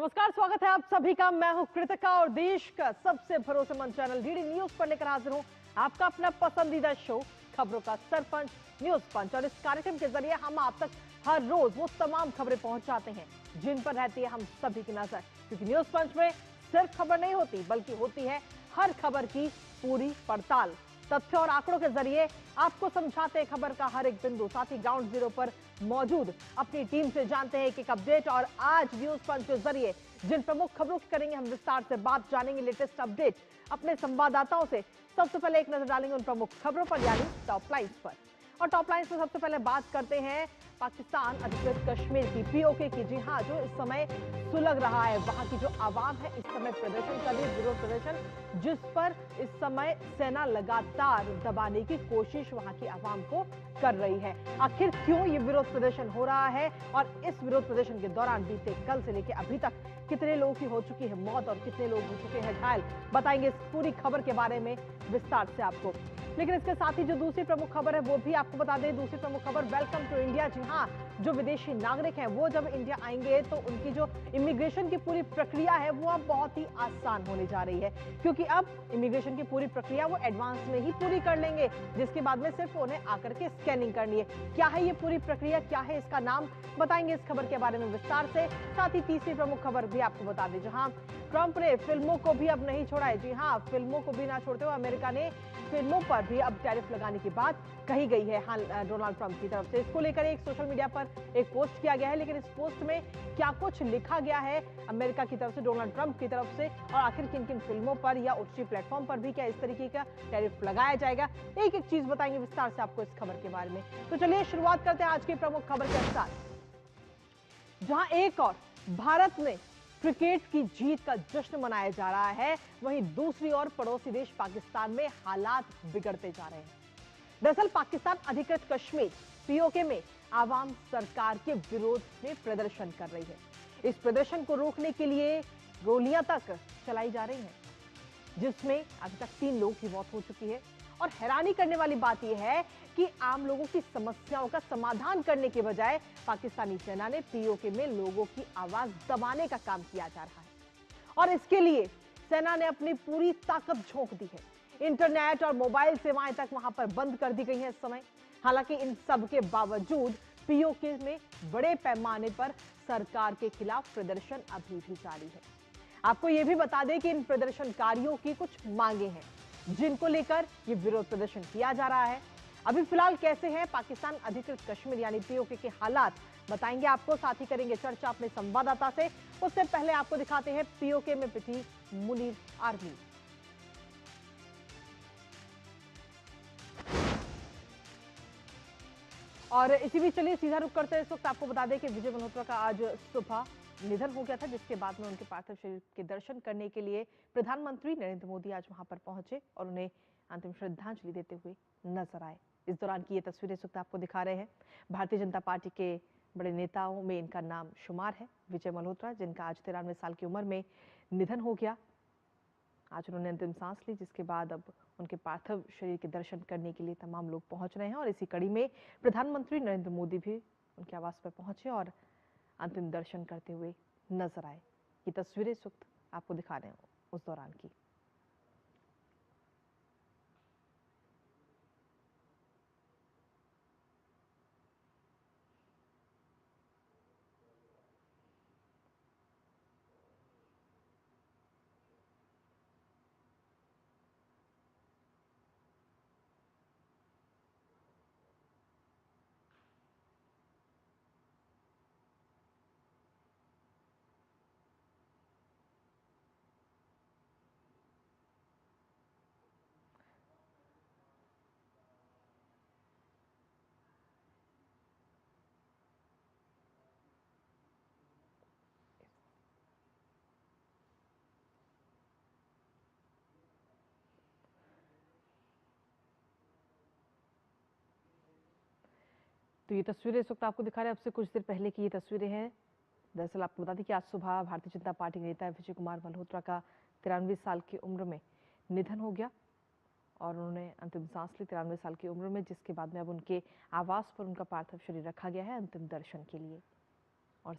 नमस्कार, स्वागत है आप सभी का। मैं हूं कृतिका और देश का सबसे भरोसेमंद चैनल डीडी न्यूज पर लेकर हाजिर हूं आपका अपना पसंदीदा शो खबरों का सरपंच न्यूज पंच। और इस कार्यक्रम के जरिए हम आप तक हर रोज वो तमाम खबरें पहुंचाते हैं जिन पर रहती है हम सभी की नजर, क्योंकि न्यूज पंच में सिर्फ खबर नहीं होती बल्कि होती है हर खबर की पूरी पड़ताल। तथ्य और आंकड़ों के जरिए आपको समझाते हैं खबर का हर एक बिंदु। साथ ही ग्राउंड जीरो पर मौजूद अपनी टीम से जानते हैं एक अपडेट। और आज न्यूज पंच के जरिए जिन प्रमुख खबरों की करेंगे हम विस्तार से बात, जानेंगे लेटेस्ट अपडेट अपने संवाददाताओं से। सबसे पहले एक नजर डालेंगे उन प्रमुख खबरों पर, यानी टॉप लाइन्स पर। और टॉप लाइन्स में सबसे पहले बात करते हैं पाकिस्तान अधिकृत कश्मीर की, पीओके की। जी हां, जो इस समय सुलग रहा है, वहां की जो आवाम है इस समय प्रदर्शन कर रही है, विरोध प्रदर्शन, जिस पर इस समय सेना लगातार दबाने की कोशिश वहां की आवाम को कर रही है। आखिर क्यों ये विरोध प्रदर्शन हो रहा है और इस विरोध प्रदर्शन के दौरान बीते कल से लेकर अभी तक कितने लोगों की हो चुकी है मौत और कितने लोग हो चुके हैं घायल, बताएंगे इस पूरी खबर के बारे में विस्तार से आपको। लेकिन इसके साथ ही जो दूसरी प्रमुख खबर है वो भी आपको बता दें। दूसरी प्रमुख खबर, वेलकम टू इंडिया। जी हां, जो विदेशी नागरिक हैं वो जब इंडिया आएंगे तो उनकी जो इमिग्रेशन की पूरी प्रक्रिया है वो अब बहुत ही आसान होने जा रही है, क्योंकि अब इमिग्रेशन की पूरी प्रक्रिया वो एडवांस में ही पूरी कर लेंगे, जिसके बाद में सिर्फ उन्हें आकर के स्कैनिंग करनी है। क्या है ये पूरी प्रक्रिया, क्या है इसका नाम, बताएंगे इस खबर के बारे में विस्तार से। साथ ही तीसरी प्रमुख खबर भी आपको बता दें, जहां ट्रंप ने फिल्मों को भी अब नहीं छोड़ा है। जी हां, फिल्मों को भी ना छोड़ते हुए अमेरिका ने फिल्मों पर भी अब टैरिफ लगाने की बात कही गई है डोनाल्ड ट्रंप की तरफ से। इसको लेकर एक सोशल मीडिया पर एक पोस्ट किया गया है, लेकिन इस पोस्ट में क्या कुछ लिखा गया है अमेरिका की तरफ से, डोनाल्ड ट्रंप की तरफ से, और आखिर किन किन फिल्मों पर या ओटीटी प्लेटफॉर्म पर भी क्या इस तरीके का टैरिफ लगाया जाएगा, एक एक चीज बताएंगे विस्तार से आपको इस खबर के बारे में। तो चलिए शुरुआत करते हैं आज की प्रमुख खबर के अनुसार, जहां एक और भारत में क्रिकेट की जीत का जश्न मनाया जा रहा है, वहीं दूसरी ओर पड़ोसी देश पाकिस्तान में हालात बिगड़ते जा रहे हैं। दरअसल पाकिस्तान अधिकृत कश्मीर पीओके में आवाम सरकार के विरोध में प्रदर्शन कर रही है। इस प्रदर्शन को रोकने के लिए गोलियां तक चलाई जा रही हैं, जिसमें अभी तक 3 लोगों की मौत हो चुकी है। और हैरानी करने वाली बात यह है कि आम लोगों की समस्याओं का समाधान करने के बजाय पाकिस्तानी सेना ने पीओके में लोगों की आवाज दबाने का काम किया जा रहा है, और इसके लिए सेना ने अपनी पूरी ताकत झोंक दी है। इंटरनेट और मोबाइल सेवाएं तक वहां पर बंद कर दी गई हैं इस समय। हालांकि इन सब के बावजूद पीओके में बड़े पैमाने पर सरकार के खिलाफ प्रदर्शन अभी भी जारी है। आपको यह भी बता दें कि इन प्रदर्शनकारियों की कुछ मांगे हैं जिनको लेकर यह विरोध प्रदर्शन किया जा रहा है। अभी फिलहाल कैसे हैं पाकिस्तान अधिकृत कश्मीर यानी पीओके के हालात, बताएंगे आपको। साथ ही करेंगे चर्चा अपने संवाददाता से। उससे पहले आपको दिखाते हैं पीओके में पिटी मुनीर आर्मी। और इसी बीच चलिए सीधा रुख करते हैं। इस वक्त आपको बता दें कि विजय मल्होत्रा का आज सुबह निधन हो गया था, जिसके बाद में उनके पार्थिव शरीर के दर्शन करने के लिए प्रधानमंत्री नरेंद्र मोदी आज वहां पर पहुंचे और उन्हें अंतिम श्रद्धांजलि देते हुए नजर आए। इस दौरान की ये तस्वीरें इस वक्त आपको दिखा रहे हैं। भारतीय जनता पार्टी के बड़े नेताओं में इनका नाम शुमार है, विजय मल्होत्रा, जिनका आज 93 साल की उम्र में निधन हो गया। आज उन्होंने अंतिम सांस ली, जिसके बाद अब उनके पार्थिव शरीर के दर्शन करने के लिए तमाम लोग पहुंच रहे हैं। और इसी कड़ी में प्रधानमंत्री नरेंद्र मोदी भी उनके आवास पर पहुंचे और अंतिम दर्शन करते हुए नजर आए। ये तस्वीरें इस वक्त आपको दिखा रहे हैं उस दौरान की। तो ये तस्वीरें इस वक्त आपको दिखा रहे हैं, अब से कुछ देर पहले की ये तस्वीरें हैं। दरअसल आपको बता दें कि आज सुबह भारतीय जनता पार्टी के नेता विजय कुमार मल्होत्रा का 93 साल की उम्र में निधन हो गया और उन्होंने अंतिम सांस ली 93 साल की उम्र में, जिसके बाद में अब उनके आवास पर उनका पार्थिव शरीर रखा गया है अंतिम दर्शन के लिए। और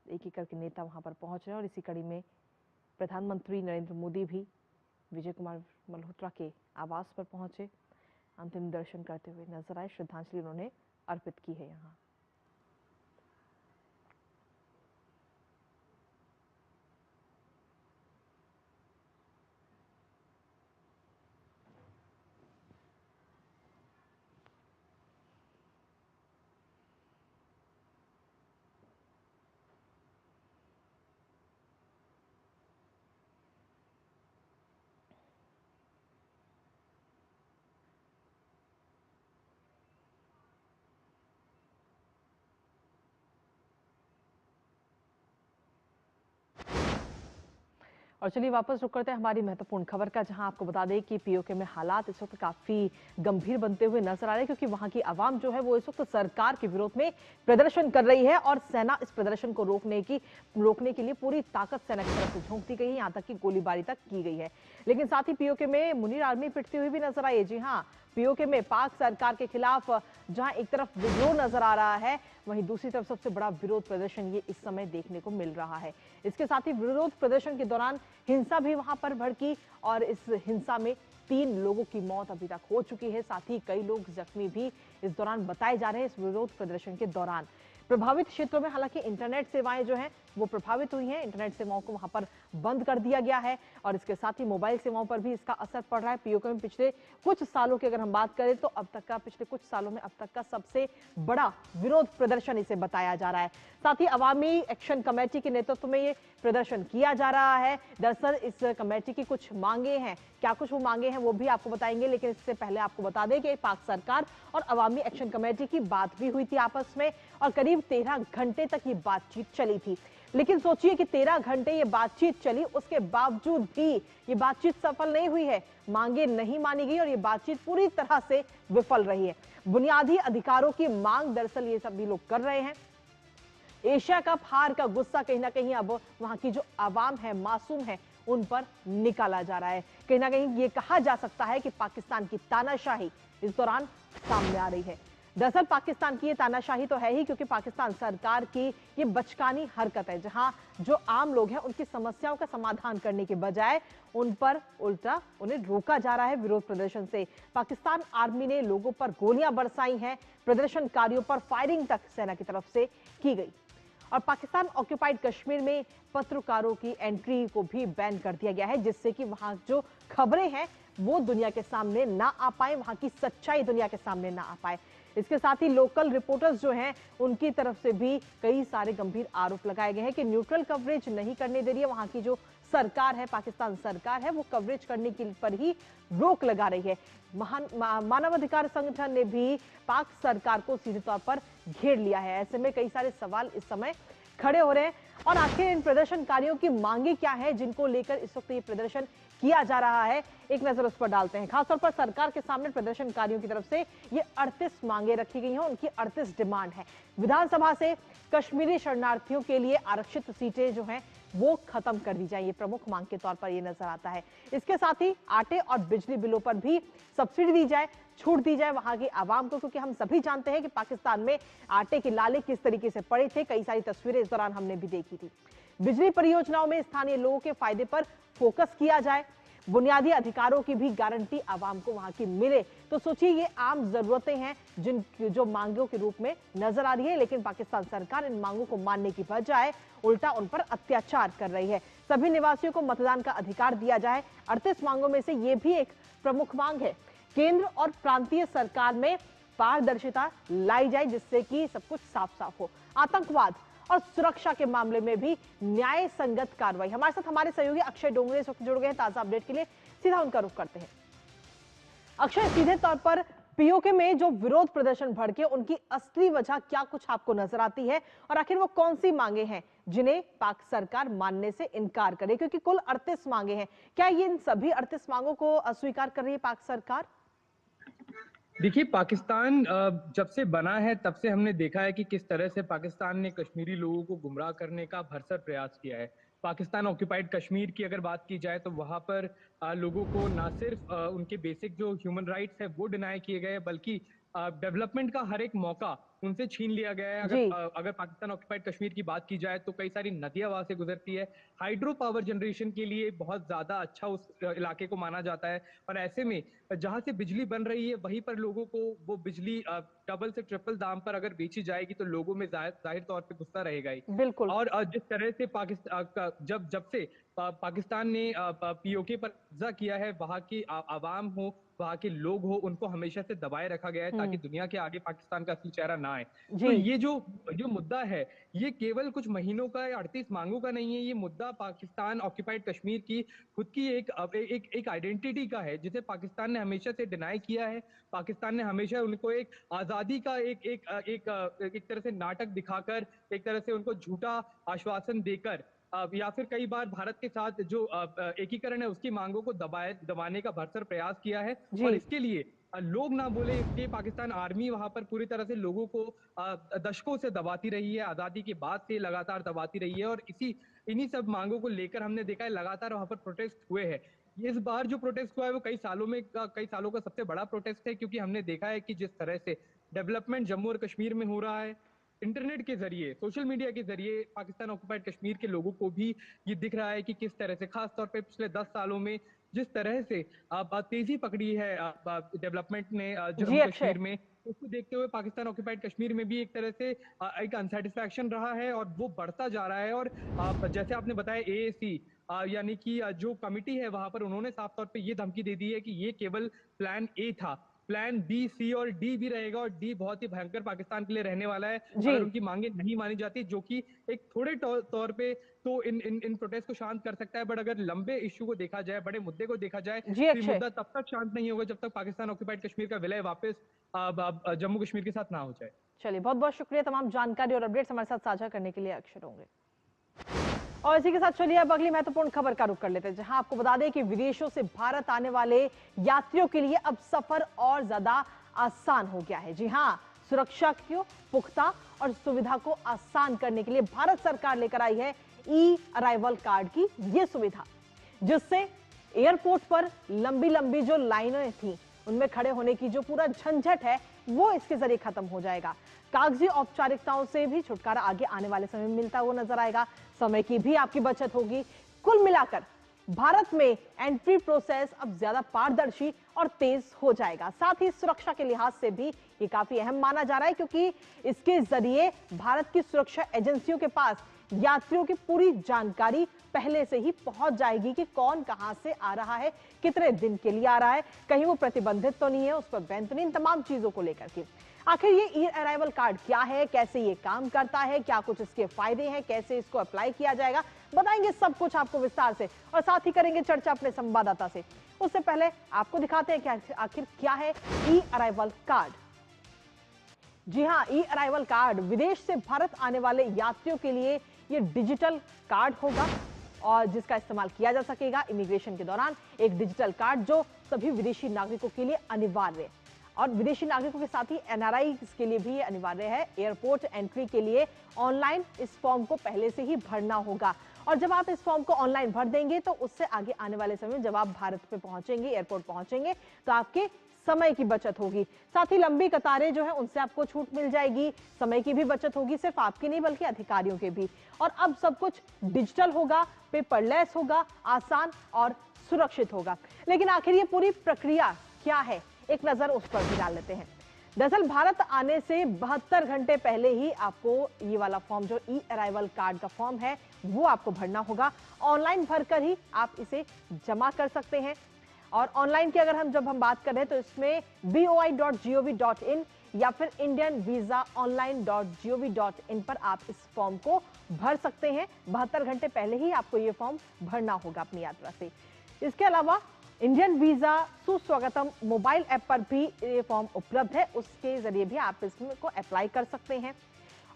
एक एक करके नेता वहां पर पहुंच रहे हैं और इसी कड़ी में प्रधानमंत्री नरेंद्र मोदी भी विजय कुमार मल्होत्रा के आवास पर पहुंचे, अंतिम दर्शन करते हुए नजर आए। श्रद्धांजलि उन्होंने अर्पित की है यहाँ। और चलिए वापस रुक करते हैं हमारी महत्वपूर्ण खबर का, जहां आपको बता दें कि पीओके में हालात इस वक्त काफी गंभीर बनते हुए नजर आ रहे हैं, क्योंकि वहां की आवाम जो है वो इस वक्त सरकार के विरोध में प्रदर्शन कर रही है और सेना इस प्रदर्शन को रोकने के लिए पूरी ताकत सेना की तरफ से झोंक दी गई है, यहां तक कि गोलीबारी तक की गई है। लेकिन साथ ही पीओके में मुनीर आर्मी पिटती हुई भी नजर आई है। जी हाँ, पीओके में पाक सरकार के खिलाफ जहां एक तरफ विद्रोह नजर आ रहा है, वहीं दूसरी तरफ सबसे बड़ा विरोध प्रदर्शन ये इस समय देखने को मिल रहा है। इसके साथ ही विरोध प्रदर्शन के दौरान हिंसा भी वहां पर भड़की और इस हिंसा में 3 लोगों की मौत अभी तक हो चुकी है। साथ ही कई लोग जख्मी भी इस दौरान बताए जा रहे हैं। इस विरोध प्रदर्शन के दौरान प्रभावित क्षेत्रों में हालांकि इंटरनेट सेवाएं जो हैं वो प्रभावित हुई हैं। इंटरनेट सेवाओं को वहां पर बंद कर दिया गया है और इसके साथ ही मोबाइल सेवाओं पर भी इसका असर पड़ रहा है। पीओके में पिछले कुछ सालों की अगर हम बात करें तो पिछले कुछ सालों में अब तक का सबसे बड़ा विरोध प्रदर्शन इसे बताया जा रहा है। साथ ही अवामी एक्शन कमेटी के नेतृत्व में ये प्रदर्शन किया जा रहा है। दरअसल इस कमेटी की कुछ मांगे हैं, क्या कुछ वो मांगे हैं वो भी आपको बताएंगे, लेकिन इससे पहले आपको बता दें कि पाक सरकार और अवामी एक्शन कमेटी की बात भी हुई थी आपस में और करीब 13 घंटे तक ये बातचीत चली थी। लेकिन सोचिए कि 13 घंटे ये बातचीत चली, उसके बावजूद भी ये बातचीत सफल नहीं हुई है, मांगे नहीं मानी गई और ये बातचीत पूरी तरह से विफल रही है। बुनियादी अधिकारों की मांग दरअसल ये सभी लोग कर रहे हैं। एशिया कप हार का गुस्सा कहीं ना कहीं अब वहां की जो आवाम है, मासूम है, उन पर निकाला जा रहा है। कहीं ना कहीं ये कहा जा सकता है कि पाकिस्तान की तानाशाही इस दौरान सामने आ रही है। दरअसल पाकिस्तान की ये तानाशाही तो है ही, क्योंकि पाकिस्तान सरकार की ये बचकानी हरकत है, जहां जो आम लोग हैं उनकी समस्याओं का समाधान करने के बजाय उन पर उल्टा उन्हें रोका जा रहा है विरोध प्रदर्शन से। पाकिस्तान आर्मी ने लोगों पर गोलियां बरसाई हैं, प्रदर्शनकारियों पर फायरिंग तक सेना की तरफ से की गई और पाकिस्तान ऑक्यूपाइड कश्मीर में पत्रकारों की एंट्री को भी बैन कर दिया गया है, जिससे कि वहां जो खबरें हैं वो दुनिया के सामने ना आ पाए, वहां की सच्चाई दुनिया के सामने ना आ पाए। इसके साथ ही लोकल रिपोर्टर्स जो हैं उनकी तरफ से भी कई सारे गंभीर आरोप लगाए गए हैं कि न्यूट्रल कवरेज नहीं करने दे रही है। वहां की जो सरकार है, पाकिस्तान सरकार है, वो कवरेज करने के पर ही रोक लगा रही है। मानवाधिकार संगठन ने भी पाक सरकार को सीधे तौर पर घेर लिया है। ऐसे में कई सारे सवाल इस समय खड़े हो रहे हैं और आखिर इन प्रदर्शनकारियों की मांगे क्या है जिनको लेकर इस वक्त ये प्रदर्शन किया जा रहा है, एक नजर उस पर डालते हैं। खासतौर पर सरकार के सामने प्रदर्शनकारियों की तरफ से ये 38 मांगे रखी गई हैं, उनकी 38 डिमांड है। विधानसभा से कश्मीरी शरणार्थियों के लिए आरक्षित सीटें जो हैं वो खत्म कर दी जाए, ये प्रमुख मांग के तौर पर ये नजर आता है। इसके साथ ही आटे और बिजली बिलों पर भी सब्सिडी दी जाए, छूट दी जाए वहां की आवाम को, क्योंकि हम सभी जानते हैं कि पाकिस्तान में आटे के लाले किस तरीके से पड़े थे। कई सारी तस्वीरें इस दौरान हमने भी देखी थी। बिजली परियोजनाओं में स्थानीय लोगों के फायदे पर फोकस किया जाए, बुनियादी अधिकारों की भी गारंटी आवाम को वहां की मिले। तो सोचिए ये आम जरूरतें हैं जो मांगों के रूप में नजर आ रही है, लेकिन पाकिस्तान सरकार इन मांगों को मानने की बजाय उल्टा उन पर अत्याचार कर रही है। सभी निवासियों को मतदान का अधिकार दिया जाए। 38 मांगों में से ये भी एक प्रमुख मांग है। केंद्र और प्रांतीय सरकार में पारदर्शिता लाई जाए, जिससे कि सब कुछ साफ साफ हो। आतंकवाद और सुरक्षा के मामले में भी न्याय संगत कार्रवाई। हमारे साथ हमारे सहयोगी अक्षय डोंगरे इस वक्त जुड़ गए हैं ताजा अपडेट के लिए, सीधा उनका रुख करते हैं। अक्षय, सीधे तौर पर पीओके में जो विरोध प्रदर्शन भड़के, उनकी असली वजह क्या कुछ आपको नजर आती है और आखिर वो कौन सी मांगे हैं जिन्हें पाक सरकार मानने से इनकार करे? क्योंकि कुल 38 मांगे हैं, क्या ये इन सभी 38 मांगों को अस्वीकार कर रही है पाक सरकार? देखिए, पाकिस्तान जब से बना है तब से हमने देखा है कि किस तरह से पाकिस्तान ने कश्मीरी लोगों को गुमराह करने का भरसक प्रयास किया है। पाकिस्तान ऑक्यूपाइड कश्मीर की अगर बात की जाए तो वहां पर लोगों को ना सिर्फ उनके बेसिक जो ह्यूमन राइट्स है वो डिनाई किए गए, बल्कि डेवलपमेंट का हर एक मौका उनसे छीन लिया गया है। जी। अगर पाकिस्तान ऑक्युपाइड कश्मीर की बात की जाए तो कई सारी नदियां वहां से गुजरती है। हाइड्रो पावर जनरेशन के लिए बहुत ज्यादा अच्छा उस इलाके को माना जाता है, और ऐसे में जहां से बिजली बन रही है वहीं पर लोगों को वो बिजली डबल से ट्रिपल दाम पर अगर बेची जाएगी तो लोगों में जाहिर तौर पे गुस्सा रहेगा ही। बिल्कुल। और जिस तरह से पाकिस्तान जब से पाकिस्तान ने पीओके पर कब्जा किया है, वहां की आवाम हो, वहां के लोग हो, उनको हमेशा से दबाए रखा गया है ताकि दुनिया के आगे पाकिस्तान का असली चेहरा ना आए। तो जी। ये जो जो मुद्दा है, ये केवल कुछ महीनों का या 38 मांगों का नहीं है। ये मुद्दा पाकिस्तान ऑक्युपाइड कश्मीर की खुद की एक आइडेंटिटी का है, जिसे पाकिस्तान ने हमेशा से डिनाई किया है। पाकिस्तान ने हमेशा उनको एक आजादी का एक तरह से नाटक दिखाकर, एक तरह से उनको झूठा आश्वासन देकर, या फिर कई बार भारत के साथ जो एकीकरण है उसकी मांगों को दबाने का भरसक प्रयास किया है। और जी। इसके लिए लोग ना बोले इसलिए पाकिस्तान आर्मी वहां पर पूरी तरह से लोगों को दशकों से दबाती रही है, आजादी के बाद से लगातार दबाती रही है। और इन्हीं सब मांगों को लेकर हमने देखा है लगातार वहां पर प्रोटेस्ट हुए हैं। इस बार जो प्रोटेस्ट हुआ है वो कई सालों का सबसे बड़ा प्रोटेस्ट है, क्योंकि हमने देखा है कि जिस तरह से डेवलपमेंट जम्मू और कश्मीर में हो रहा है, इंटरनेट के जरिए, सोशल मीडिया के जरिए पाकिस्तान ऑक्युपाइड कश्मीर के लोगों को भी ये दिख रहा है कि किस तरह से, खास तौर पे पिछले 10 सालों में जिस तरह से तेजी पकड़ी है डेवलपमेंट ने जी जम्मू अक्षय। कश्मीर में, उसको देखते हुए पाकिस्तान ऑक्युपाइड कश्मीर में भी एक तरह से एक अनसेटिस्फैक्शन रहा है, और वो बढ़ता जा रहा है। और जैसे आपने बताया एएसी, यानी कि जो कमिटी है वहां पर उन्होंने साफ तौर पे ये धमकी दे दी है कि ये केवल प्लान ए था, प्लान बी, सी और डी भी रहेगा, और डी बहुत ही भयंकर पाकिस्तान के लिए रहने वाला है जी। अगर उनकी मांगे नहीं मानी जाती, जो कि एक थोड़े तौर पे तो इन प्रोटेस्ट को शांत कर सकता है। बट अगर लंबे इश्यू को देखा जाए, बड़े मुद्दे को देखा जाए, जी तो ये अक्षय। मुद्दा तब तक शांत नहीं होगा जब तक पाकिस्तान ऑक्युपाइड कश्मीर का विलय वापस जम्मू कश्मीर के साथ ना हो जाए। चलिए, बहुत बहुत शुक्रिया तमाम जानकारी और अपडेट्स हमारे साथ साझा करने के लिए अक्षर होंगे। और इसी के साथ चलिए अब अगली महत्वपूर्ण खबर का रुख कर लेते हैं, जहां आपको बता दें कि विदेशों से भारत आने वाले यात्रियों के लिए अब सफर और ज्यादा आसान हो गया है। जी हां, सुरक्षा को पुख्ता और सुविधा को आसान करने के लिए भारत सरकार लेकर आई है ई अराइवल कार्ड की ये सुविधा, जिससे एयरपोर्ट पर लंबी लंबी जो लाइनें थी उनमें खड़े होने की जो पूरा झंझट है वो इसके जरिए खत्म हो जाएगा। कागजी औपचारिकताओं से भी छुटकारा आगे आने वाले समय में मिलता हुआ नजर आएगा। समय की भी आपकी बचत होगी। कुल मिलाकर भारत में एंट्री प्रोसेस अब ज्यादा पारदर्शी और तेज हो जाएगा। साथ ही सुरक्षा के लिहाज से भी ये काफी अहम माना जा रहा है, क्योंकि इसके जरिए भारत की सुरक्षा एजेंसियों के पास यात्रियों की पूरी जानकारी पहले से ही पहुंच जाएगी कि कौन कहां से आ रहा है, कितने दिन के लिए आ रहा है, कहीं वो प्रतिबंधित तो नहीं है, उस पर बैन तो नहीं, इन तमाम चीजों को लेकर के। आखिर ये ई अराइवल कार्ड क्या है, कैसे ये काम करता है, क्या कुछ इसके फायदे हैं, कैसे इसको अप्लाई किया जाएगा, बताएंगे सब कुछ आपको विस्तार से, और साथ ही करेंगे चर्चा अपने संवाददाता से। उससे पहले आपको दिखाते हैं कि आखिर क्या है ई अराइवल कार्ड। जी हां, ई अराइवल कार्ड विदेश से भारत आने वाले यात्रियों के लिए ये डिजिटल कार्ड होगा, और जिसका इस्तेमाल किया जा सकेगा इमिग्रेशन के दौरान। एक डिजिटल कार्ड जो सभी विदेशी नागरिकों के लिए अनिवार्य है, और विदेशी नागरिकों के साथ ही एनआरआई के लिए भी अनिवार्य है। एयरपोर्ट एंट्री के लिए ऑनलाइन इस फॉर्म को पहले से ही भरना होगा, और जब आप इस फॉर्म को ऑनलाइन भर देंगे तो उससे आगे आने वाले समय में जब आप भारत पे पहुंचेंगे, एयरपोर्ट पहुंचेंगे, तो आपके समय की बचत होगी। साथ ही लंबी कतारें जो है उनसे आपको छूट मिल जाएगी, समय की भी बचत होगी, सिर्फ आपकी नहीं बल्कि अधिकारियों के भी। और अब सब कुछ डिजिटल होगा, पेपरलेस होगा, आसान और सुरक्षित होगा। लेकिन आखिर ये पूरी प्रक्रिया क्या है, एक नजर उस पर भी डाल लेते हैं। दरअसल भारत आने से 72 घंटे पहले ही आपको ये वाला फॉर्म, जो ई अराइवल कार्ड का फॉर्म है, वो आपको भरना होगा। ऑनलाइन भरकर ही आप इसे जमा कर सकते हैं। और ऑनलाइन की अगर जब हम बात कर रहे हैं तो इसमें boi.gov.in या फिर indianvisaonline.gov.in पर आप इस फॉर्म को भर सकते हैं। 72 घंटे पहले ही आपको ये फॉर्म भरना होगा अपनी यात्रा से। इसके अलावा इंडियन वीजा सुस्वागतम मोबाइल ऐप पर भी ये फॉर्म उपलब्ध है, उसके जरिए भी आप इसको अप्लाई कर सकते हैं।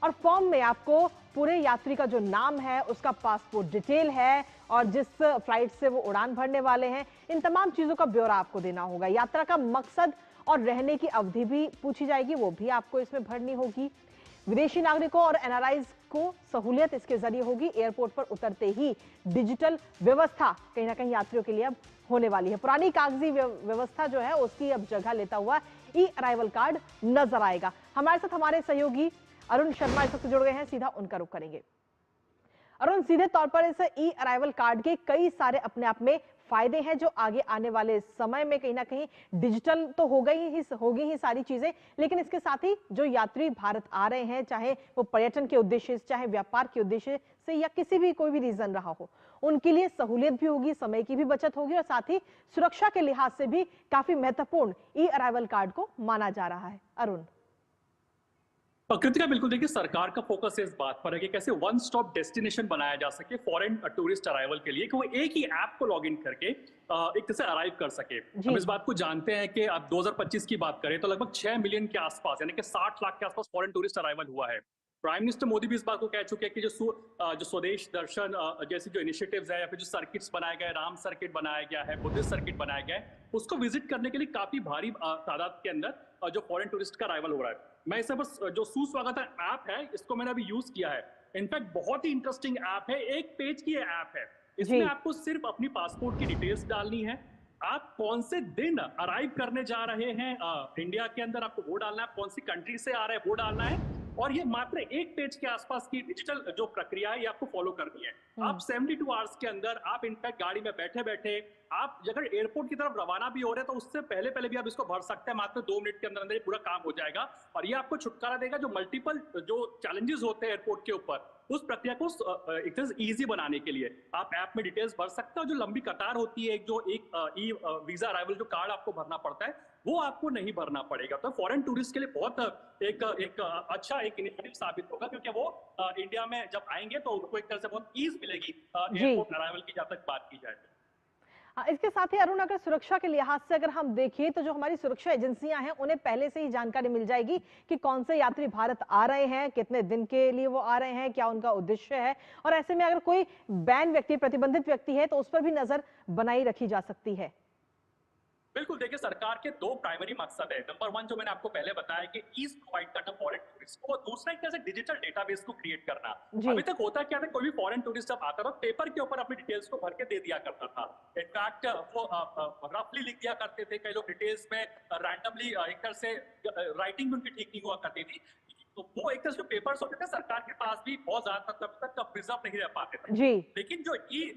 और फॉर्म में आपको पूरे यात्री का जो नाम है, उसका पासपोर्ट डिटेल है, और जिस फ्लाइट से वो उड़ान भरने वाले हैं, इन तमाम चीजों का ब्यौरा आपको देना होगा। यात्रा का मकसद और रहने की अवधि भी पूछी जाएगी, वो भी आपको इसमें भरनी होगी। विदेशी नागरिकों और एनआरआईज को सहूलियत इसके जरिए होगी। एयरपोर्ट पर उतरते ही डिजिटल व्यवस्था कहीं ना कहीं यात्रियों के लिए अब होने वाली है। पुरानी कागजी व्यवस्था जो है उसकी अब जगह लेता हुआ ई अराइवल कार्ड नजर आएगा। हमारे साथ हमारे सहयोगी अरुण शर्मा इस वक्त जुड़ गए हैं, सीधा उनका रुख करेंगे। अरुण, सीधे तौर पर इस ई अराइवल कार्ड के कई सारे अपने आप में फायदे हैं जो आगे आने वाले समय में कहीं ना कहीं डिजिटल तो होगी ही सारी चीजें, लेकिन इसके साथ ही जो यात्री भारत आ रहे हैं, चाहे वो पर्यटन के उद्देश्य से, चाहे व्यापार के उद्देश्य से, या किसी भी कोई भी रीजन रहा हो, उनके लिए सहूलियत भी होगी, समय की भी बचत होगी और साथ ही सुरक्षा के लिहाज से भी काफी महत्वपूर्ण ई अराइवल कार्ड को माना जा रहा है। अरुण। कृतिका, बिल्कुल देखिए, सरकार का फोकस इस बात पर है कि कैसे वन स्टॉप डेस्टिनेशन बनाया जा सके फॉरेन टूरिस्ट अराइवल के लिए, कि वो एक ही ऐप को लॉग इन करके एक तरह से अराइव कर सके। हम इस बात को जानते हैं कि अब 2025 की बात करें तो लगभग 6 मिलियन के आसपास, यानी कि 60 लाख के आसपास फॉरेन टूरिस्ट अराइवल हुआ है। प्राइम मिनिस्टर मोदी भी इस बात को कह चुके हैं कि जो स्वदेश दर्शन जैसी जो इनिशिएटिव्स है, या फिर जो सर्किट्स बनाए गए, राम सर्किट बनाया गया है, बुद्धिस्ट सर्किट बनाया गया है, उसको विजिट करने के लिए काफी भारी तादाद के अंदर जो फॉरेन टूरिस्ट का अराइवल हो रहा है। मैं इसे बस जो सुस्वागत ऐप है, इसको मैंने अभी यूज किया है। इनफैक्ट बहुत ही इंटरेस्टिंग ऐप है, एक पेज की ऐप है। इसमें आपको सिर्फ अपनी पासपोर्ट की डिटेल्स डालनी है, आप कौन से दिन अराइव करने जा रहे हैं इंडिया के अंदर, आपको वो डालना है, कौन सी कंट्री से आ रहे हैं वो डालना है, और ये मात्र एक पेज के आसपास की डिजिटल जो प्रक्रिया है ये आपको फॉलो करनी है। आप 72 आवर्स के अंदर, आप इनफैक्ट गाड़ी में बैठे बैठे, आप अगर एयरपोर्ट की तरफ रवाना भी हो रहे हैं तो उससे पहले भी आप इसको भर सकते हैं। मात्र 2 मिनट के अंदर अंदर ये पूरा काम हो जाएगा, और ये आपको छुटकारा देगा जो मल्टीपल जो चैलेंजेस होते हैं एयरपोर्ट के ऊपर, उस प्रक्रिया को एक तरह से ईजी बनाने के लिए आप ऐप में डिटेल्स भर सकते हैं। जो लंबी कतार होती है, जो एक ई वीजा अराइवल जो कार्ड आपको भरना पड़ता है, वो आपको नहीं भरना पड़ेगा। तो फॉरेन टूरिस्ट के लिए बहुत एक अच्छा एक इनिशिएटिव साबित होगा, क्योंकि वो इंडिया में जब आएंगे तो उनको एक तरह से बहुत ईज मिलेगी एयरपोर्ट अराइवल की, जब तक बात की जाए। इसके साथ ही अरुण, अगर सुरक्षा के लिहाज से अगर हम देखें तो जो हमारी सुरक्षा एजेंसियां हैं उन्हें पहले से ही जानकारी मिल जाएगी कि कौन से यात्री भारत आ रहे हैं, कितने दिन के लिए वो आ रहे हैं, क्या उनका उद्देश्य है, और ऐसे में अगर कोई बैन व्यक्ति, प्रतिबंधित व्यक्ति है तो उस पर भी नजर बनाई रखी जा सकती है। बिल्कुल, देखिए, सरकार के 2 प्राइमरी मकसद है। नंबर 1 जो मैंने आपको पहले बताया कि ईज प्रोवाइड करना फॉरेन टूरिस्ट को, और दूसरा एक तरह से डिजिटल डेटाबेस को क्रिएट करना। अभी तक होता क्या था, कोई भी फॉरेन टूरिस्ट जब आता था पेपर के ऊपर अपनी डिटेल्स को भर के दे दिया करता था। इनफैक्ट वो रफली लिख दिया करते थे, कई लोग डिटेल्स में रैंडमली एक तरह से राइटिंग भी उनकी ठीक नहीं हुआ करती थी, तो वो एक तरह से पेपर्स होते थे सरकार के पास भी बहुत ज्यादा तब तक प्रिजर्व नहीं रह पाते थे जी। लेकिन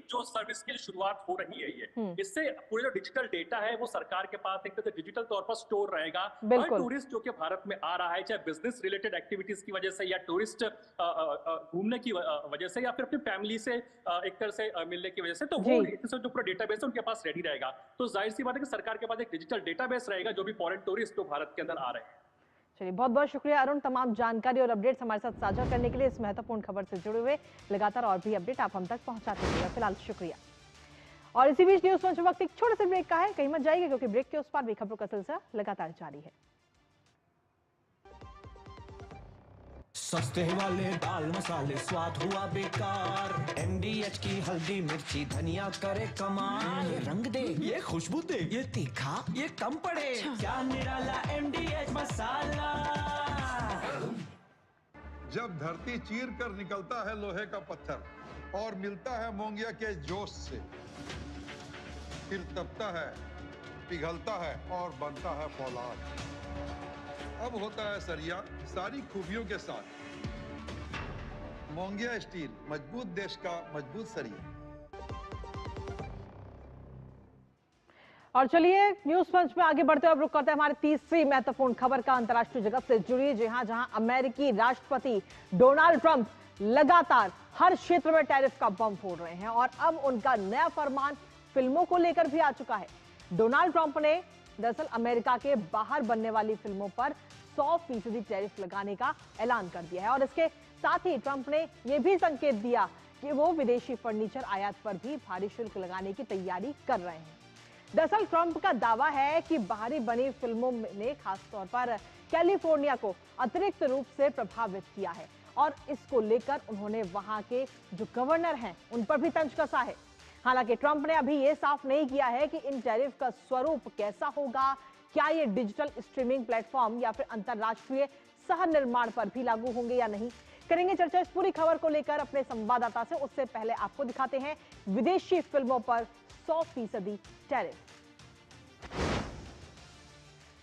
जो सर्विस की शुरुआत हो रही है, ये इससे पूरे जो डिजिटल डेटा है वो सरकार के पास एक तरह से डिजिटल तौर पर स्टोर रहेगा। हर टूरिस्ट जो कि भारत में आ रहा है, चाहे बिजनेस रिलेटेड एक्टिविटीज की वजह से, या टूरिस्ट घूमने की वजह से, या फिर अपनी फैमिली से एक तरह से मिलने की वजह से, तो वो एक तरह से जो पूरा डेटाबेस है उनके पास रेडी रहेगा। तो जाहिर सी बात है कि सरकार के पास एक डिजिटल डेटाबेस रहेगा जो भी फॉरेन टूरिस्ट जो भारत के अंदर आ रहे हैं। चलिए, बहुत बहुत शुक्रिया अरुण, तमाम जानकारी और अपडेट्स हमारे साथ साझा करने के लिए। इस महत्वपूर्ण खबर से जुड़े हुए लगातार और भी अपडेट आप हम तक पहुंचाते रहिएगा। फिलहाल शुक्रिया। और इसी बीच न्यूज पंच वक्त एक छोटे से ब्रेक का है, कहीं मत जाइए क्योंकि ब्रेक के उस पार भी खबरों का सिलसिला लगातार जारी है। सस्ते वाले दाल मसाले स्वाद हुआ बेकार, MDH की हल्दी मिर्ची धनिया करे कमाल, ये रंग दे, ये खुशबू दे, ये तीखा, ये कम पड़े, क्या निराला MDH मसाला। जब धरती चीर कर निकलता है लोहे का पत्थर और मिलता है मोंगिया के जोश से, फिर तपता है, पिघलता है और बनता है फौलाद। अब होता है सरिया सारी खूबियों के साथ। मोंगिया स्टील, मजबूत देश का मजबूत सरिया। और चलिए, न्यूज पंच में आगे बढ़ते हुए अब रुक करते हैं हमारी तीसरी महत्वपूर्ण खबर का अंतर्राष्ट्रीय जगत से जुड़ी, जहां अमेरिकी राष्ट्रपति डोनाल्ड ट्रंप लगातार हर क्षेत्र में टैरिफ का बम फोड़ रहे हैं और अब उनका नया फरमान फिल्मों को लेकर भी आ चुका है। डोनाल्ड ट्रंप ने दरअसल अमेरिका के बाहर बनने वाली फिल्मों पर 100% टैरिफ लगाने का ऐलान कर दिया है और इसके साथ ही ट्रंप ने यह भी संकेत दिया कि वो विदेशी फर्नीचर आयात पर भी भारी शुल्क लगाने की तैयारी कर रहे हैं। दरअसल ट्रंप का दावा है कि बाहरी बनी फिल्मों ने खासतौर पर कैलिफोर्निया को अतिरिक्त रूप से प्रभावित किया है और इसको लेकर उन्होंने वहां के जो गवर्नर हैं उन पर भी तंज कसा है। हालांकि ट्रंप ने अभी ये साफ नहीं किया है कि इन टैरिफ का स्वरूप कैसा होगा, क्या ये डिजिटल स्ट्रीमिंग प्लेटफॉर्म या फिर अंतरराष्ट्रीय सह निर्माण पर भी लागू होंगे या नहीं। करेंगे चर्चा इस पूरी खबर को लेकर अपने संवाददाता से। उससे पहले आपको दिखाते हैं विदेशी फिल्मों पर 100% टैरिफ।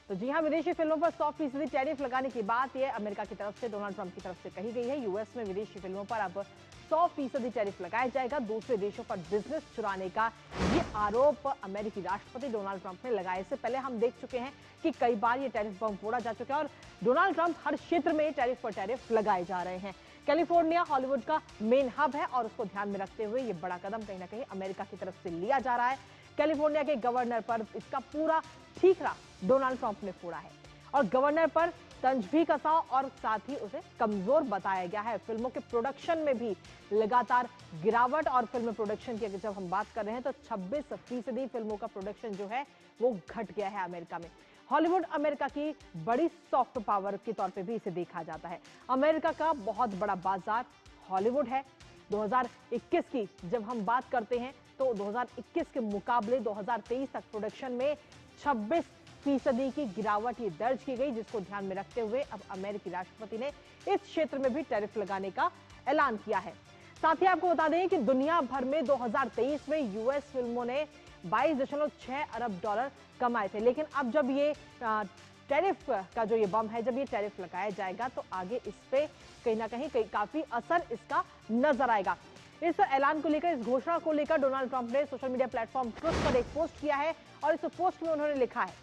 तो जी हाँ, विदेशी फिल्मों पर 100% टैरिफ लगाने की बात यह अमेरिका की तरफ से, डोनाल्ड ट्रंप की तरफ से कही गई है। यूएस में विदेशी फिल्मों पर अब 100% टैरिफ लगाया जाएगा। दूसरे देशों पर बिजनेस चुराने का ये आरोप अमेरिकी राष्ट्रपति डोनाल्ड ट्रंप ने लगाया। इससे पहले हम देख चुके हैं कि कई बार ये टैरिफ बम फोड़ा जा चुका है और डोनाल्ड ट्रंप हर क्षेत्र में टैरिफ पर टैरिफ लगाए जा रहे हैं। कैलिफोर्निया हॉलीवुड का मेन हब है और उसको ध्यान में रखते हुए ये बड़ा कदम कहीं ना कहीं अमेरिका की तरफ से लिया जा रहा है। कैलिफोर्निया के गवर्नर पर इसका पूरा ठीकरा डोनाल्ड ट्रंप ने फोड़ा है और गवर्नर पर तंज भी कसा और साथ ही उसे कमजोर बताया गया है। फिल्मों के प्रोडक्शन में भी लगातार गिरावट और फिल्म प्रोडक्शन की जब हम बात कर रहे हैं तो 26% फिल्मों का प्रोडक्शन जो है वो घट गया है अमेरिका में। हॉलीवुड अमेरिका की बड़ी सॉफ्ट पावर के तौर पे भी इसे देखा जाता है। अमेरिका का बहुत बड़ा बाजार हॉलीवुड है। 2021 की जब हम बात करते हैं तो 2021 के मुकाबले 2023 तक प्रोडक्शन में 26% की गिरावट ही दर्ज की गई, जिसको ध्यान में रखते हुए अब अमेरिकी राष्ट्रपति ने इस क्षेत्र में भी टैरिफ लगाने का ऐलान किया है। साथ ही आपको बता दें कि दुनिया भर में 2023 में यूएस फिल्मों ने 22.6 अरब डॉलर कमाए थे, लेकिन अब जब ये टैरिफ का जो ये बम है, जब ये टैरिफ लगाया जाएगा तो आगे इस पे कहीं ना कहीं काफी असर इसका नजर आएगा। इस ऐलान को लेकर, इस घोषणा को लेकर डोनाल्ड ट्रंप ने सोशल मीडिया प्लेटफॉर्म ट्रुथ पर एक पोस्ट किया है और इस पोस्ट में उन्होंने लिखा है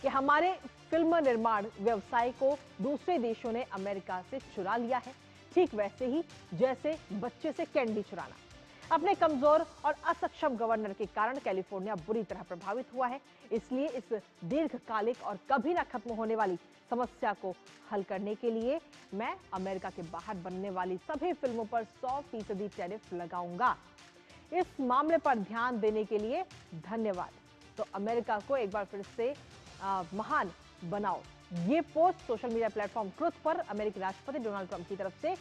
कि हमारे फिल्म निर्माण व्यवसाय को दूसरे देशों ने अमेरिका से चुरा लिया है, ठीक वैसे ही जैसे बच्चे से कैंडी चुराना। अपने कमजोर और असक्षम गवर्नर के कारण कैलिफोर्निया बुरी तरह प्रभावित हुआ है। इसलिए इस दीर्घकालिक और कभी ना खत्म होने वाली समस्या को हल करने के लिए मैं अमेरिका के बाहर बनने वाली सभी फिल्मों पर 100% टैरिफ लगाऊंगा। इस मामले पर ध्यान देने के लिए धन्यवाद। तो अमेरिका को एक बार फिर से महान बनाओ, ये post social media platform truth पर अमेरिकी राष्ट्रपति डोनाल्ड ट्रंप की तरफ से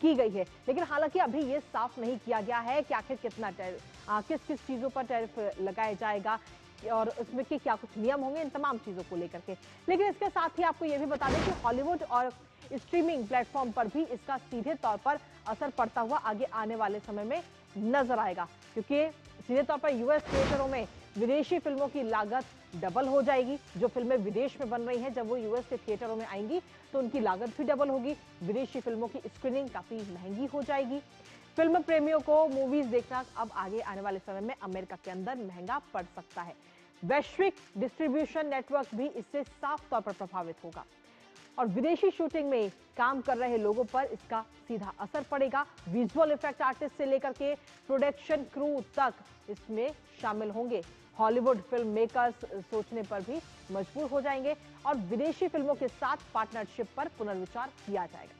की गई है। लेकिन हालांकि अभी ये साफ नहीं किया गया है कि आखिर कितना किस किस चीजों पर टैरिफ लगाया जाएगा और उसमें के क्या कुछ नियम होंगे, इन तमाम चीजों को लेकर के। लेकिन इसके साथ ही आपको ये भी बता दें कि हॉलीवुड और स्ट्रीमिंग प्लेटफॉर्म पर भी इसका सीधे तौर पर असर पड़ता हुआ आगे आने वाले समय में नजर आएगा, क्योंकि सीधे तौर पर यूएस थिएटरों में विदेशी फिल्मों की लागत डबल हो जाएगी। जो फिल्में विदेश में बन रही हैं, जब वो यूएस के थिएटरों में आएंगी तो उनकी लागत भी डबल होगी। विदेशी फिल्मों की स्क्रीनिंग काफी महंगी हो जाएगी। फिल्म प्रेमियों को मूवीज देखना अब आगे आने वाले समय में अमेरिका के अंदर महंगा पड़ सकता है। वैश्विक डिस्ट्रीब्यूशन नेटवर्क भी इससे साफ तौर पर प्रभावित होगा और विदेशी शूटिंग में काम कर रहे लोगों पर इसका सीधा असर पड़ेगा। विजुअल इफेक्ट आर्टिस्ट से लेकर के प्रोडक्शन क्रू तक इसमें शामिल होंगे। हॉलीवुड फिल्म मेकर्स सोचने पर भी मजबूर हो जाएंगे और विदेशी फिल्मों के साथ पार्टनरशिप पर पुनर्विचार किया जाएगा।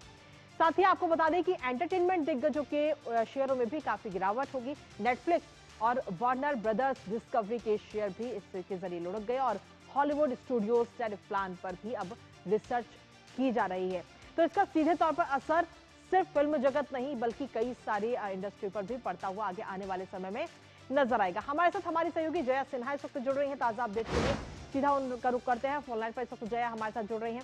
साथ ही आपको बता दें कि एंटरटेनमेंट दिग्गजों के शेयरों में भी काफी गिरावट होगी। नेटफ्लिक्स और वार्नर ब्रदर्स डिस्कवरी के शेयर भी इसके जरिए लुढ़क गए और हॉलीवुड स्टूडियोज टैरिफ प्लान पर भी अब रिसर्च की जा रही है। तो इसका सीधे तौर पर असर सिर्फ फिल्म जगत नहीं बल्कि कई सारी इंडस्ट्री पर भी पड़ता हुआ आगे आने वाले समय में नजर आएगा। हमारे साथ हमारी सहयोगी जया सिन्हा इस वक्त जुड़ रही हैं ताजा अपडेट के लिए। सीधा उनका रुख करते हैं फोन लाइन पर। इस वक्त जया हमारे साथ जुड़ रही हैं।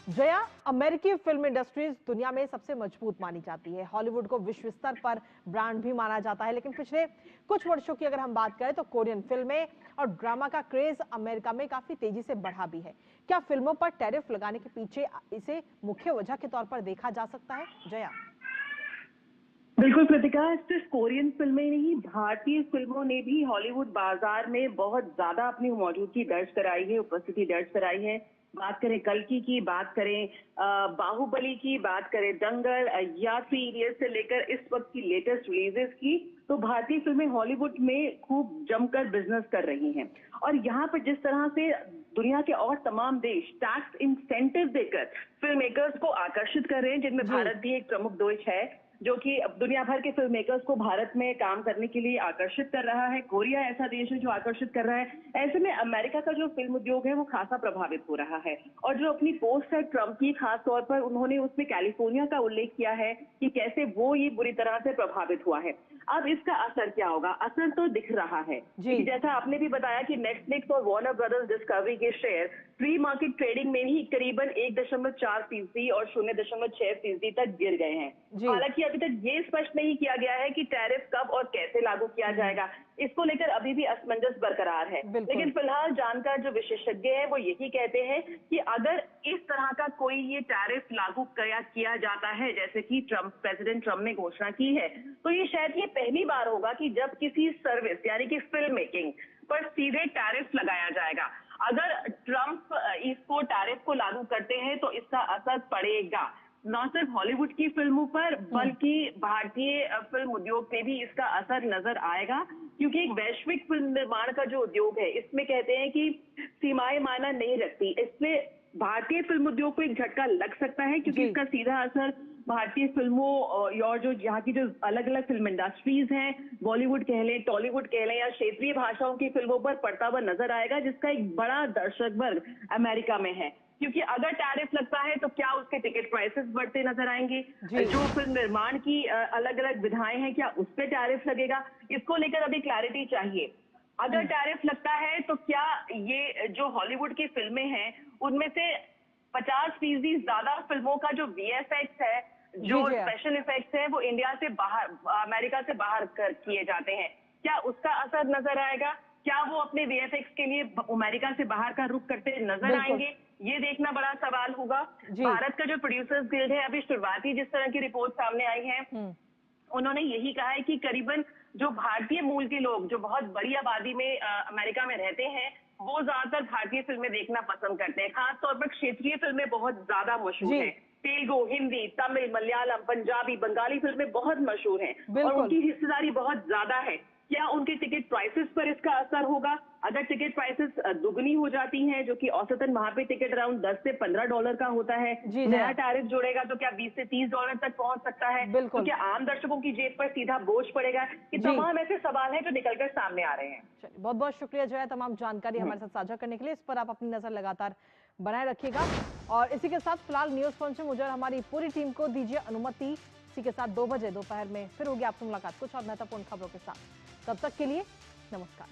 जया, अमेरिकी फिल्म इंडस्ट्रीज दुनिया में सबसे मजबूत मानी जाती है। हॉलीवुड को विश्व स्तर पर ब्रांड भी माना जाता है, लेकिन पिछले कुछ वर्षों की अगर हम बात करें तो कोरियन फिल्में और ड्रामा का क्रेज अमेरिका में काफी तेजी से बढ़ा भी है। क्या फिल्मों पर टैरिफ लगाने के पीछे इसे मुख्य वजह के तौर पर देखा जा सकता है? जया। बिल्कुल कृतिका, सिर्फ कोरियन फिल्में नहीं, भारतीय फिल्मों ने भी हॉलीवुड बाजार में बहुत ज्यादा अपनी मौजूदगी दर्ज कराई है, उपस्थिति दर्ज कराई है। बात करें कल्कि की, बात करें बाहुबली की, बात करें दंगल या 3 इडियट्स से लेकर इस वक्त की लेटेस्ट रिलीजेस की, तो भारतीय फिल्में हॉलीवुड में खूब जमकर बिजनेस कर रही हैं। और यहाँ पर जिस तरह से दुनिया के और तमाम देश टैक्स इंसेंटिव देकर फिल्म मेकर्स को आकर्षित कर रहे हैं, जिनमें भारत भी एक प्रमुख देश है जो कि दुनिया भर के फिल्म मेकर्स को भारत में काम करने के लिए आकर्षित कर रहा है। कोरिया ऐसा देश है जो आकर्षित कर रहा है। ऐसे में अमेरिका का जो फिल्म उद्योग है वो खासा प्रभावित हो रहा है। और जो अपनी पोस्ट है ट्रंप की, खास तौर पर उन्होंने उसमें कैलिफोर्निया का उल्लेख किया है कि कैसे वो ये बुरी तरह से प्रभावित हुआ है। अब इसका असर क्या होगा? असर तो दिख रहा है। जैसा आपने भी बताया कि नेटफ्लिक्स और वार्नर ब्रदर्स डिस्कवरी के शेयर प्री मार्केट ट्रेडिंग में ही करीबन 1.4% और 0.6% तक गिर गए हैं। हालांकि अभी तक ये स्पष्ट नहीं किया गया है कि टैरिफ कब और कैसे लागू किया जाएगा, इसको लेकर अभी भी असमंजस बरकरार है। लेकिन फिलहाल जानकार जो विशेषज्ञ है वो यही कहते हैं कि अगर इस तरह का कोई ये टैरिफ लागू किया जाता है जैसे कि प्रेसिडेंट ट्रम्प ने घोषणा की है, तो ये शायद ये पहली बार होगा कि जब किसी सर्विस यानी कि फिल्म मेकिंग पर सीधे टैरिफ लगाया जाएगा। अगर ट्रम्प इसको टैरिफ को लागू करते हैं तो इसका असर पड़ेगा न सिर्फ हॉलीवुड की फिल्मों पर बल्कि भारतीय फिल्म उद्योग पे भी इसका असर नजर आएगा, क्योंकि एक वैश्विक फिल्म निर्माण का जो उद्योग है इसमें कहते हैं कि सीमाएं मायना नहीं रखती, इसलिए भारतीय फिल्म उद्योग को एक झटका लग सकता है क्योंकि इसका सीधा असर भारतीय फिल्मों और जो यहाँ की जो अलग अलग फिल्म इंडस्ट्रीज हैं, बॉलीवुड कह लें, टॉलीवुड कह लें या क्षेत्रीय भाषाओं की फिल्मों पर पड़ता हुआ नजर आएगा, जिसका एक बड़ा दर्शक वर्ग अमेरिका में है। क्योंकि अगर टैरिफ लगता है तो क्या उसके टिकट प्राइसेस बढ़ते नजर आएंगे, जो फिल्म निर्माण की अलग अलग विधाएं हैं क्या उस पर टैरिफ लगेगा, इसको लेकर अभी क्लैरिटी चाहिए। अगर टैरिफ लगता है तो क्या ये जो हॉलीवुड की फिल्में हैं उनमें से 50% ज्यादा फिल्मों का जो VFX है, जो स्पेशल इफेक्ट्स है, वो इंडिया से बाहर, अमेरिका से बाहर किए जाते हैं, क्या उसका असर नजर आएगा? क्या वो अपने VFX के लिए अमेरिका से बाहर का रुख करते नजर आएंगे? ये देखना बड़ा सवाल होगा। भारत का जो प्रोड्यूसर्स गिल्ड है, अभी शुरुआती जिस तरह की रिपोर्ट सामने आई है, उन्होंने यही कहा है कि करीबन जो भारतीय मूल के लोग जो बहुत बड़ी आबादी में अमेरिका में रहते हैं वो ज्यादातर भारतीय फिल्में देखना पसंद करते हैं। खासतौर पर क्षेत्रीय फिल्में बहुत ज्यादा मशहूर हैं। तेलुगु, हिंदी, तमिल, मलयालम, पंजाबी, बंगाली फिल्में बहुत मशहूर हैं और उनकी हिस्सेदारी बहुत ज्यादा है। क्या उनके टिकट प्राइसेस पर इसका असर होगा? अगर टिकट प्राइसेस दुगनी हो जाती हैं, जो कि औसतन वहां पे टिकट अराउंड $10 से $15 का होता है, नया टैरिफ जोड़ेगा तो क्या $20 से $30 तक पहुंच सकता है? तो क्या आम दर्शकों की जेब पर सीधा बोझ पड़ेगा? ये तमाम ऐसे सवाल हैं जो निकलकर सामने आ रहे हैं। बहुत बहुत शुक्रिया जो है तमाम जानकारी हमारे साथ साझा करने के लिए। इस पर आप अपनी नजर लगातार बनाए रखिएगा और इसी के साथ फिलहाल न्यूज पंच में मुझे और हमारी पूरी टीम को दीजिए अनुमति। इसी के साथ 2 बजे दोपहर में फिर होगी आपसे मुलाकात कुछ और महत्वपूर्ण खबरों के साथ। तब तक के लिए नमस्कार।